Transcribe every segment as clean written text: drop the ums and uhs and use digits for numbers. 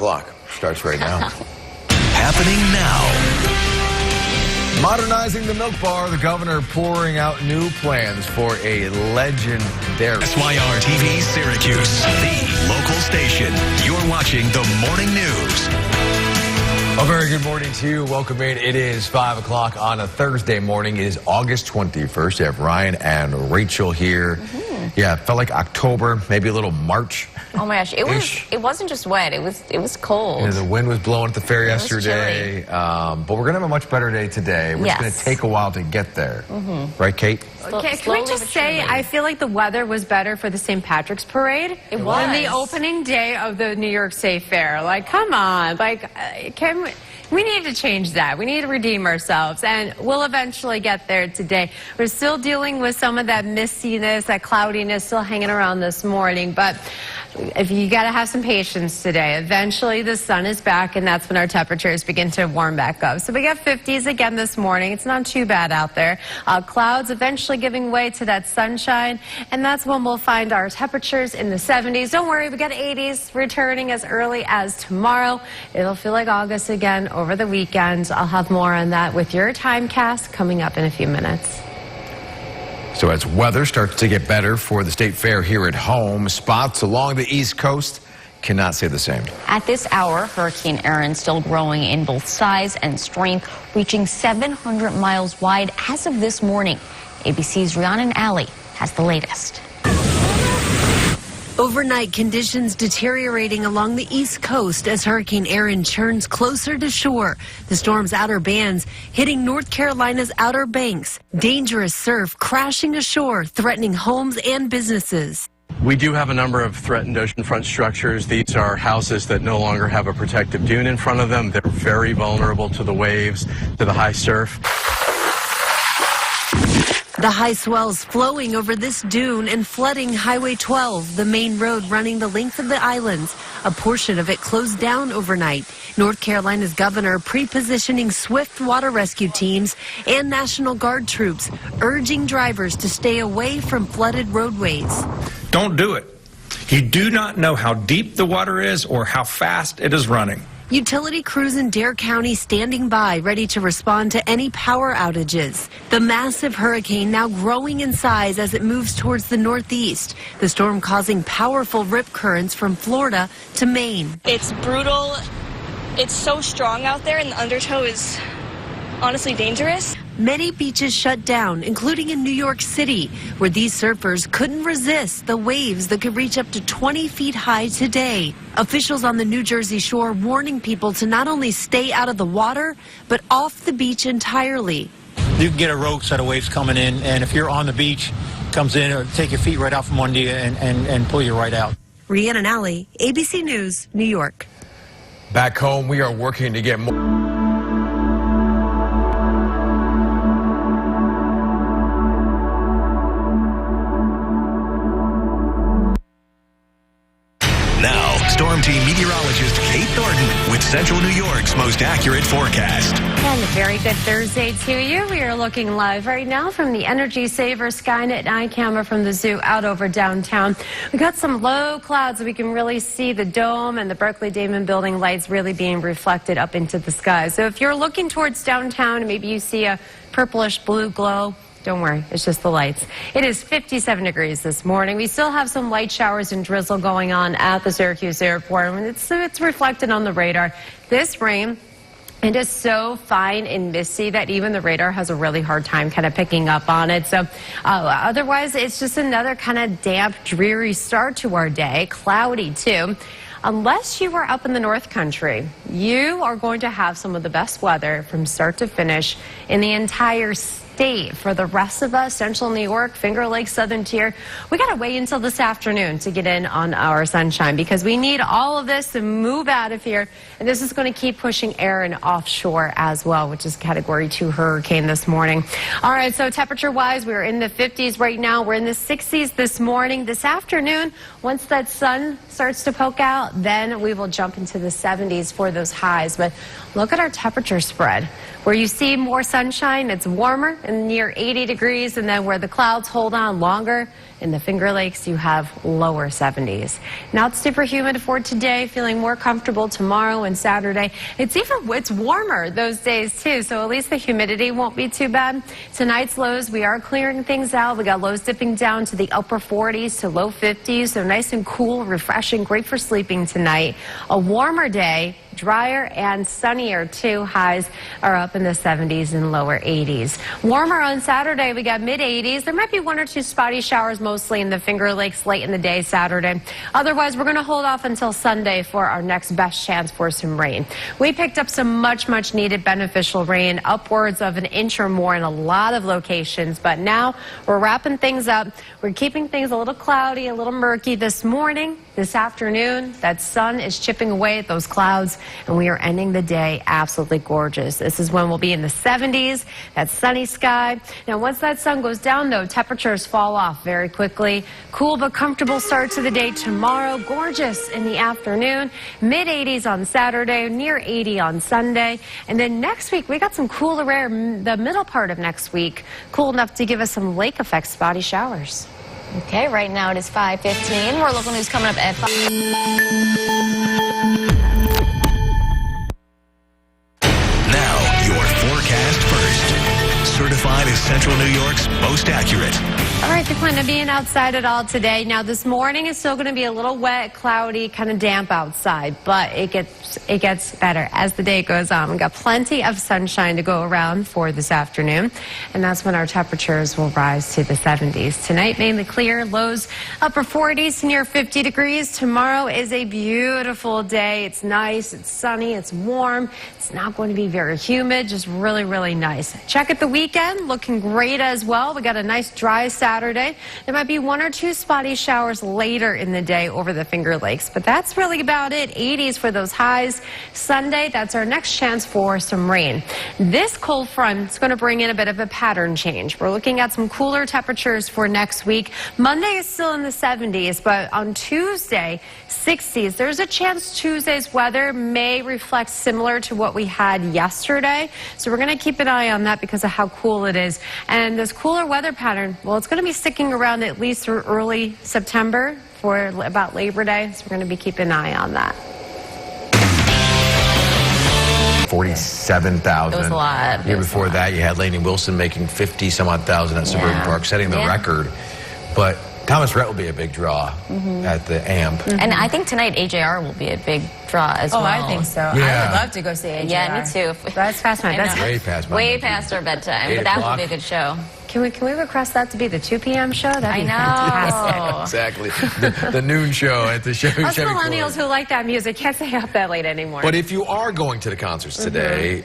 o'clock. Starts right now. Happening now. Modernizing the milk bar, the governor pouring out new plans for a legendary SYR TV Syracuse, the local station. You're watching the morning news. A very good morning to you. Welcome in. It is 5 o'clock on a Thursday morning. It is August 21st. You have Ryan and Rachel here. Yeah, it felt like October, maybe a little March. Oh my gosh, it wasn't just wet, it was cold. Yeah, the wind was blowing at the fair yesterday. But we're gonna have a much better day today. We're just gonna take a while to get there. Right, Kate? Okay, can we just say, I feel like the weather was better for the St. Patrick's Parade than the opening day of the New York State Fair. Like, come on, like, we need to change that. We need to redeem ourselves, and we'll eventually get there today. We're still dealing with some of that mistiness, that cloudiness still hanging around this morning, but if you got to have some patience today. Eventually the sun is back, and that's when our temperatures begin to warm back up. So we got 50s again this morning. It's not too bad out there. Clouds eventually giving way to that sunshine, and that's when we'll find our temperatures in the 70s. Don't worry, we got 80s returning as early as tomorrow. It'll feel like August again over the weekend. I'll have more on that with your Timecast coming up in a few minutes. So as weather starts to get better for the State Fair here at home, spots along the East Coast cannot say the same. At this hour, Hurricane Erin still growing in both size and strength, reaching 700 miles wide as of this morning. ABC's Rhiannon Alley has the latest. Overnight conditions deteriorating along the East Coast as Hurricane Erin churns closer to shore. The storm's outer bands hitting North Carolina's Outer Banks. Dangerous surf crashing ashore, threatening homes and businesses. We do have a number of threatened oceanfront structures. These are houses that no longer have a protective dune in front of them. They're very vulnerable to the waves, to the high surf. The high swells flowing over this dune and flooding Highway 12, the main road running the length of the islands. A portion of it closed down overnight. North Carolina's governor pre-positioning swift water rescue teams and National Guard troops, urging drivers to stay away from flooded roadways. Don't do it. You do not know how deep the water is or how fast it is running. Utility crews in Dare County standing by, ready to respond to any power outages. The massive hurricane now growing in size as it moves towards the northeast. The storm causing powerful rip currents from Florida to Maine. It's brutal. It's so strong out there, and the undertow is honestly dangerous. Many beaches shut down, including in New York City, where these surfers couldn't resist the waves that could reach up to 20 feet high today. Officials on the New Jersey shore warning people to not only stay out of the water, but off the beach entirely. You can get a rogue set of waves coming in, and if you're on the beach, comes in, or take your feet right out from under you and pull you right out. Rhiannon Alley, ABC News, New York. Back home, we are working to get more. Storm Team meteorologist Kate Thornton with Central New York's most accurate forecast. And a very good Thursday to you. We are looking live right now from the Energy Saver Skynet night camera from the zoo out over downtown. We got some low clouds so we can really see the dome and the Berkeley Damon building lights really being reflected up into the sky. So if you're looking towards downtown and maybe you see a purplish blue glow, don't worry, it's just the lights. It is 57 degrees this morning. We still have some light showers and drizzle going on at the Syracuse airport. And it's reflected on the radar. This rain, it is so fine and misty that even the radar has a really hard time kind of picking up on it. So otherwise, it's just another kind of damp, dreary start to our day. Cloudy, too. Unless you are up in the North Country, you are going to have some of the best weather from start to finish in the entire state. For the rest of us, Central New York, Finger Lakes, Southern Tier, we got to wait until this afternoon to get in on our sunshine because we need all of this to move out of here. And this is going to keep pushing Erin offshore as well, which is Category 2 hurricane this morning. All right, so temperature-wise, we're in the 50s right now. We're in the 60s this morning. This afternoon, once that sun starts to poke out, then we will jump into the 70s for those highs. But look at our temperature spread. Where you see more sunshine, it's warmer and near 80 degrees, and then where the clouds hold on longer, In the Finger Lakes, you have lower 70s. Not super humid for today, feeling more comfortable tomorrow and Saturday. It's warmer those days too, so at least the humidity won't be too bad. Tonight's lows, we are clearing things out. We got lows dipping down to the upper 40s to low 50s, so nice and cool, refreshing, great for sleeping tonight. A warmer day, drier and sunnier too. Highs are up in the 70s and lower 80s. Warmer on Saturday, we got mid 80s. There might be one or two spotty showers, mostly in the Finger Lakes late in the day Saturday. Otherwise, we're going to hold off until Sunday for our next best chance for some rain. We picked up some much needed beneficial rain, upwards of an inch or more in a lot of locations. But now we're wrapping things up. We're keeping things a little cloudy, a little murky this morning. This afternoon, that sun is chipping away at those clouds, and we are ending the day absolutely gorgeous. This is when we'll be in the 70s, that sunny sky. Now, once that sun goes down, though, temperatures fall off very quickly. Cool but comfortable start to the day tomorrow. Gorgeous in the afternoon. Mid 80s on Saturday, near 80 on Sunday. And then next week, we got some cooler air the middle part of next week. Cool enough to give us some lake effect spotty showers. Okay, right now it is 5:15. We're looking who's coming up at 5. Now, your forecast first. Certified as Central New York's most accurate. All right, if you plan on being outside at all today, now this morning is still going to be a little wet, cloudy, kind of damp outside, but it gets better as the day goes on. We've got plenty of sunshine to go around for this afternoon, and that's when our temperatures will rise to the 70s. Tonight, mainly clear, lows upper 40s, near 50 degrees. Tomorrow is a beautiful day. It's nice, it's sunny, it's warm. It's not going to be very humid, just really nice. Check at the weekend, looking great as well. We got a nice dry Saturday. There might be one or two spotty showers later in the day over the Finger Lakes, but that's really about it. 80s for those highs. Sunday, that's our next chance for some rain. This cold front is going to bring in a bit of a pattern change. We're looking at some cooler temperatures for next week. Monday is still in the 70s, but on Tuesday, 60s. There's a chance Tuesday's weather may reflect similar to what we had yesterday. So we're going to keep an eye on that because of how cool it is. And this cooler weather pattern, well, it's going to be sticking around at least through early September for about Labor Day. So we're going to be keeping an eye on that. 47,000. It was a lot. Year before that, you had Lainey Wilson making 50-some-odd thousand at Suburban Park, setting the record. But Thomas Rhett will be a big draw at the AMP. And I think tonight AJR will be a big draw as well. Oh, I think so. Yeah. I would love to go see AJR. Yeah, me too. That's past my bedtime. Way past my Way bedtime. past our bedtime, 8 but that o'clock. will be a good show. Can we request that to be the 2 p.m. show? That'd be fantastic. Exactly. The noon show at the Chevy Us Chevy millennials who like that music can't stay up that late anymore. But if you are going to the concerts today,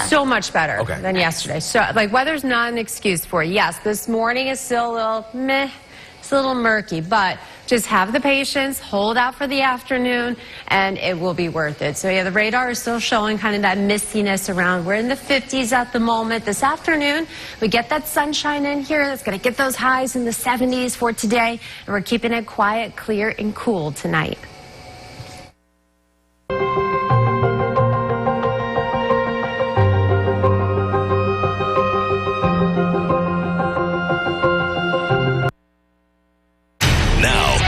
So much better Okay. than yesterday. So, like, weather's not an excuse for it. Yes, this morning is still a little meh. It's a little murky, but just have the patience, hold out for the afternoon, and it will be worth it. So, yeah, the radar is still showing kind of that mistiness around. We're in the 50s at the moment. This afternoon, we get that sunshine in here. That's going to get those highs in the 70s for today, and we're keeping it quiet, clear, and cool tonight.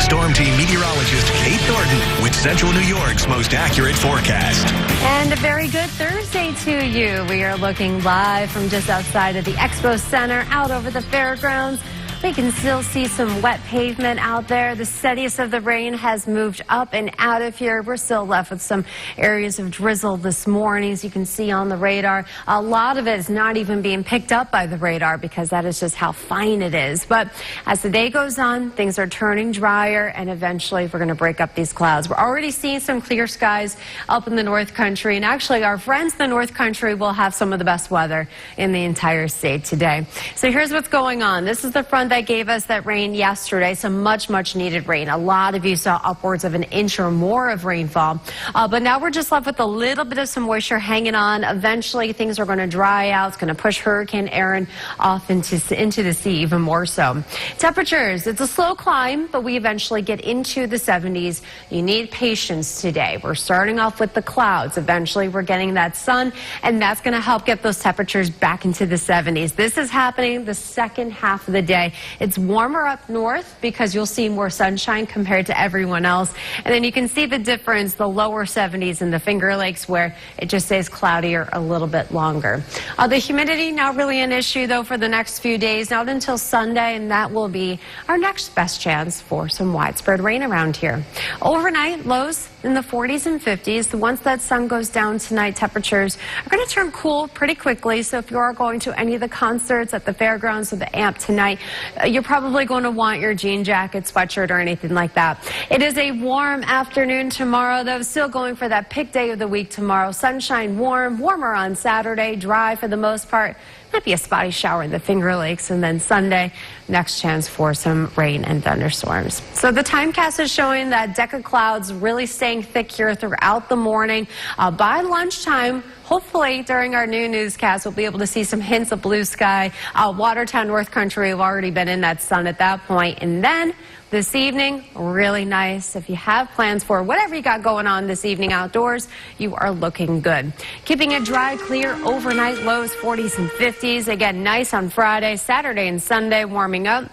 Storm Team meteorologist Kate Thornton with Central New York's most accurate forecast. And a very good Thursday to you. We are looking live from just outside of the Expo Center, out over the fairgrounds. We can still see some wet pavement out there. The steadiest of the rain has moved up and out of here. We're still left with some areas of drizzle this morning, as you can see on the radar. A lot of it is not even being picked up by the radar because that is just how fine it is. But as the day goes on, things are turning drier, and eventually we're going to break up these clouds. We're already seeing some clear skies up in the North Country, and actually our friends in the North Country will have some of the best weather in the entire state today. So here's what's going on. This is the front that gave us that rain yesterday, some much needed rain. A lot of you saw upwards of an inch or more of rainfall, but now we're just left with a little bit of some moisture hanging on. Eventually things are going to dry out. It's going to push Hurricane Erin off into the sea even more so. Temperatures, it's a slow climb, but we eventually get into the 70s. You need patience today. We're starting off with the clouds. Eventually we're getting that sun, and that's going to help get those temperatures back into the 70s. This is happening the second half of the day. It's warmer up north because you'll see more sunshine compared to everyone else. And then you can see the difference, the lower 70s in the Finger Lakes, where it just stays cloudier a little bit longer. The humidity, not really an issue, though, for the next few days, not until Sunday, and that will be our next best chance for some widespread rain around here. Overnight, lows in the 40s and 50s. Once that sun goes down tonight, temperatures are going to turn cool pretty quickly. So if you are going to any of the concerts at the fairgrounds or the Amp tonight, you're probably going to want your jean jacket, sweatshirt, or anything like that. It is a warm afternoon tomorrow, though. Still going for that pick day of the week tomorrow. Sunshine, warmer on Saturday, dry for the most part. Might be a spotty shower in the Finger Lakes, and then Sunday, next chance for some rain and thunderstorms. So the timecast is showing that deck of clouds really staying thick here throughout the morning. By lunchtime, hopefully during our new newscast, we'll be able to see some hints of blue sky. Watertown, North Country, have already been in that sun at that point. And then this evening, really nice. If you have plans for whatever you got going on this evening outdoors, you are looking good. Keeping it dry, clear, overnight lows 40s and 50s. Again, nice on Friday, Saturday, and Sunday, warming up.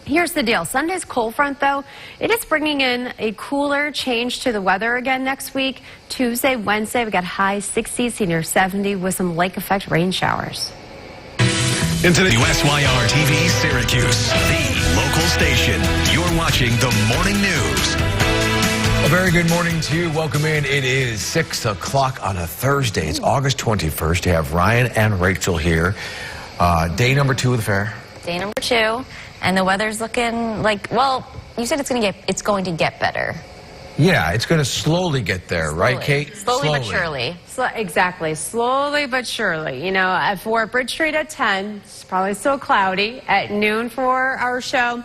Here's the deal. Sunday's cold front, though, it is bringing in a cooler change to the weather again next week. Tuesday, Wednesday, we got high 60s, near 70 with some lake effect rain showers. Into the WSYR TV Syracuse, the local station. You're watching the morning news. A very good morning to you. Welcome in. It is 6 o'clock on a Thursday. It's August 21st. You have Ryan and Rachel here. Day number 2 of the fair. Day number 2, and the weather's looking like, well, you said it's going to get better. Yeah, it's going to slowly get there, right, Kate? Slowly but surely. Exactly. Slowly but surely. You know, for Bridge Street at 10, it's probably still cloudy. At noon for our show,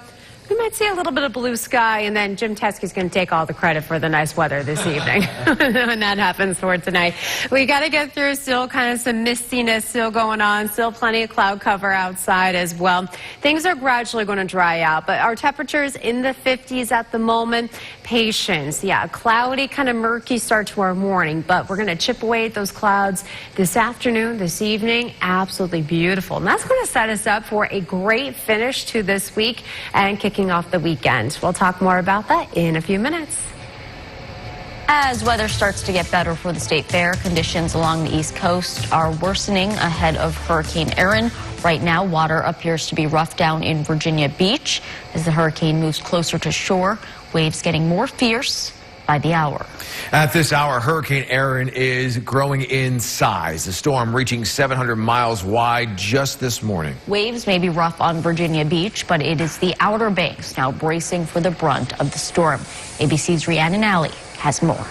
we might see a little bit of blue sky, and then Jim Teskey's going to take all the credit for the nice weather this evening when that happens for tonight. We got to get through still kind of some mistiness still going on, still plenty of cloud cover outside as well. Things are gradually going to dry out, but our temperatures in the 50s at the moment. Patience. Yeah, cloudy, kind of murky start to our morning, but we're going to chip away at those clouds this afternoon, this evening. Absolutely beautiful. And that's going to set us up for a great finish to this week and kicking off the weekend. We'll talk more about that in a few minutes. As weather starts to get better for the state fair, conditions along the East Coast are worsening ahead of Hurricane Erin. Right now, water appears to be rough down in Virginia Beach. As the hurricane moves closer to shore, waves getting more fierce by the hour. At this hour, Hurricane Erin is growing in size. The storm reaching 700 miles wide just this morning. Waves may be rough on Virginia Beach, but it is the Outer Banks now bracing for the brunt of the storm. ABC's Rhiannon Alley has more.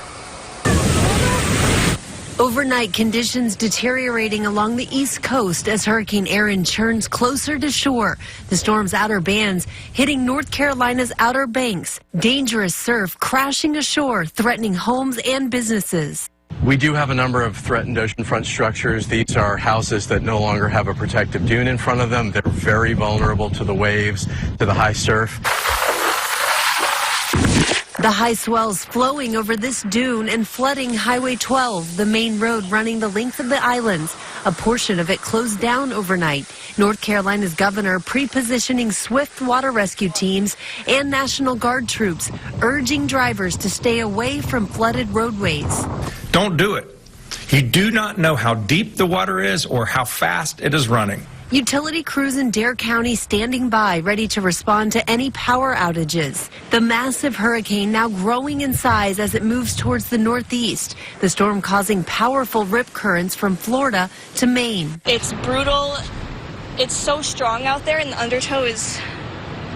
Overnight conditions deteriorating along the East Coast as Hurricane Erin churns closer to shore. The storm's outer bands hitting North Carolina's Outer Banks. Dangerous surf crashing ashore, threatening homes and businesses. We do have a number of threatened oceanfront structures. These are houses that no longer have a protective dune in front of them. They're very vulnerable to the waves, to the high surf. The high swells flowing over this dune and flooding Highway 12, the main road running the length of the islands. A portion of it closed down overnight. North Carolina's governor pre-positioning swift water rescue teams and National Guard troops, urging drivers to stay away from flooded roadways. Don't do it. You do not know how deep the water is or how fast it is running. Utility crews in Dare County standing by, ready to respond to any power outages. The massive hurricane now growing in size as it moves towards the northeast. The storm causing powerful rip currents from Florida to Maine. It's brutal. It's so strong out there, and the undertow is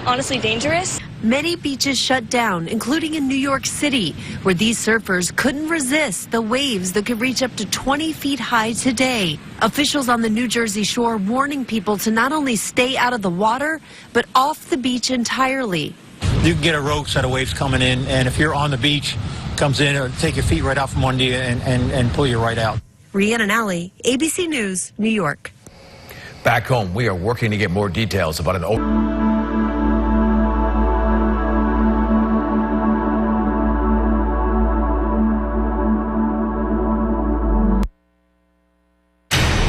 honestly dangerous. Many beaches shut down, including in New York City, where these surfers couldn't resist the waves that could reach up to 20 feet high today. Officials on the New Jersey shore warning people to not only stay out of the water, but off the beach entirely. You can get a rogue set of waves coming in, and if you're on the beach, comes in, or take your feet right out from under you and pull you right out. Rhiannon Alley, ABC News, New York. Back home, we are working to get more details about an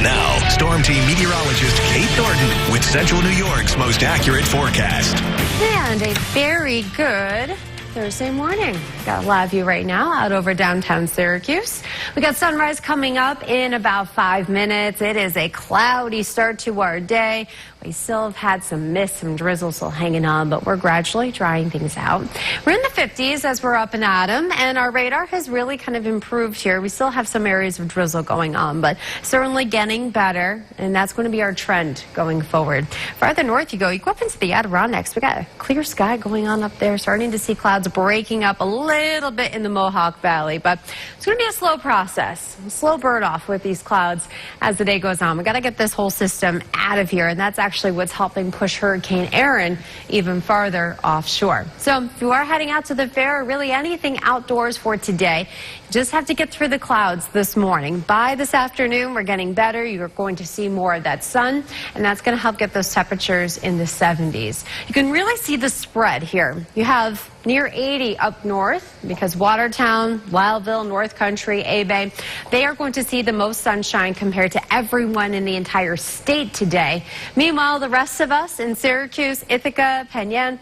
Now, Storm Team meteorologist Kate Thornton with Central New York's most accurate forecast. And a very good Thursday morning. Got a live view right now out over downtown Syracuse. We got sunrise coming up in about 5 minutes. It is a cloudy start to our day. We still have had some mist, some drizzle still hanging on, but we're gradually drying things out. We're in the 50s as we're up and at 'em, and our radar has really kind of improved here. We still have some areas of drizzle going on, but certainly getting better, and that's going to be our trend going forward. Farther north you go up into the Adirondacks. We got a clear sky going on up there, starting to see clouds breaking up a little bit in the Mohawk Valley, but it's going to be a slow process, a slow burn off with these clouds as the day goes on. We got to get this whole system out of here, and that's actually what's helping push Hurricane Erin even farther offshore. So if you are heading out to the fair, or really anything outdoors for today, you just have to get through the clouds this morning. By this afternoon, we're getting better. You're going to see more of that sun, and that's going to help get those temperatures in the 70s. You can really see the spread here. You have near 80 up north because Watertown, Wildville, North Country, A-Bay, they are going to see the most sunshine compared to everyone in the entire state today. Meanwhile, the rest of us in Syracuse, Ithaca, Penn Yan,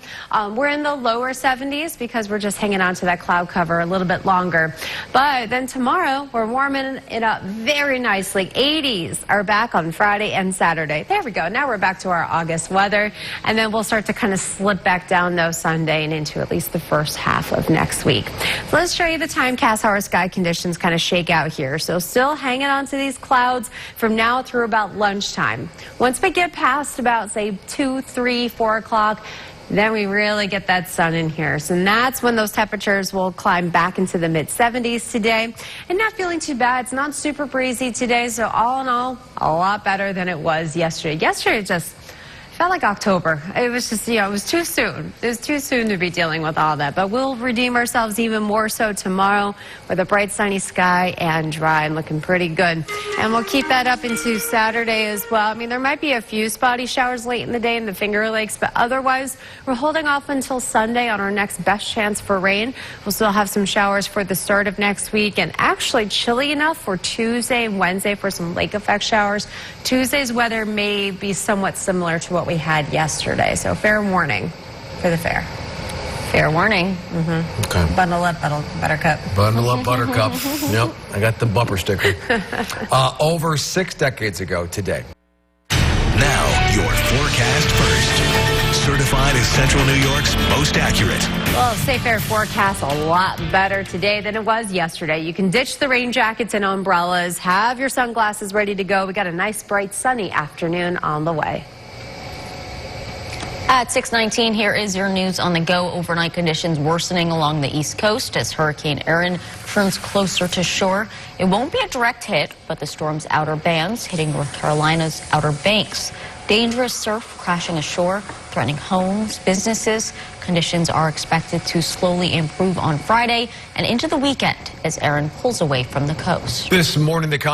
we're in the lower 70s because we're just hanging on to that cloud cover a little bit longer. But then tomorrow, we're warming it up very nicely. 80s are back on Friday and Saturday. There we go. Now we're back to our August weather, and then we'll start to kind of slip back down though Sunday and into at least the first half of next week. So let's show you the timecast, how our sky conditions kind of shake out here. So still hanging on to these clouds from now through about lunchtime. Once we get past about, say, 2, 3, 4 o'clock, then we really get that sun in here. So that's when those temperatures will climb back into the mid-70s today. And not feeling too bad. It's not super breezy today, so all in all, a lot better than it was yesterday. Yesterday just felt like October. It was just, it was too soon. It was too soon to be dealing with all that. But we'll redeem ourselves even more so tomorrow with a bright sunny sky and dry and looking pretty good. And we'll keep that up into Saturday as well. I mean, there might be a few spotty showers late in the day in the Finger Lakes, but otherwise we're holding off until Sunday on our next best chance for rain. We'll still have some showers for the start of next week, and actually chilly enough for Tuesday and Wednesday for some lake effect showers. Tuesday's weather may be somewhat similar to what we had yesterday, so fair warning for the fair. Fair warning. Okay. Bundle up, Buttercup. Bundle up, Buttercup. Yep, I got the bumper sticker. Over 6 decades ago today. Now, your forecast first. Certified as Central New York's most accurate. Well, Safe Air forecast a lot better today than it was yesterday. You can ditch the rain jackets and umbrellas. Have your sunglasses ready to go. We got a nice, bright, sunny afternoon on the way. At 6:19, here is your news on the go. Overnight conditions worsening along the East Coast as Hurricane Erin turns closer to shore. It won't be a direct hit, but the storm's outer bands hitting North Carolina's Outer Banks. Dangerous surf crashing ashore, threatening homes, businesses. Conditions are expected to slowly improve on Friday and into the weekend as Erin pulls away from the coast. This morning, the